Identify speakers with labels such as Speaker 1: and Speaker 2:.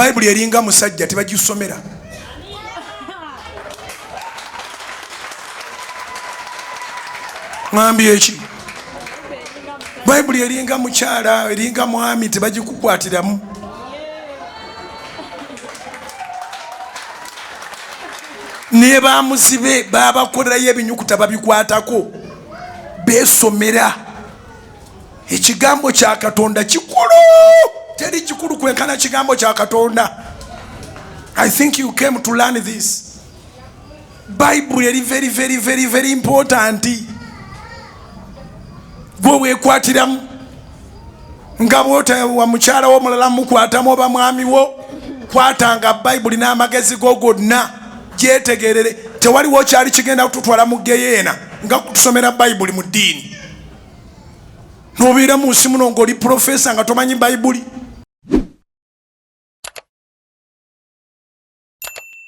Speaker 1: Bayibuli eringa musajja tebagisomera. Ngambye eki. Bayibuli eringa mukyala eringa mwami tebagikukwatiramu. Ne bamuzibe babakolerayo ebinyukuta babikwatako besomera. Ekigambo kya Katonda kikulu. Teri kikulu kwenkana kigambo kya Katonda. I think you came to learn this. Bible is very important. Gwe wekwatiramu nga bwota wa mukyala wo mulala mukwatamu oba mwami wo kwatanga Bible n'amagezi go gonna gyetegerere. Tewaliwo kyali kigenda kututwala mu geyeena nga kutusomera Bible mu ddiini. Nobeera mu nsi muno ng'oli profesa nga tomanyi Bible.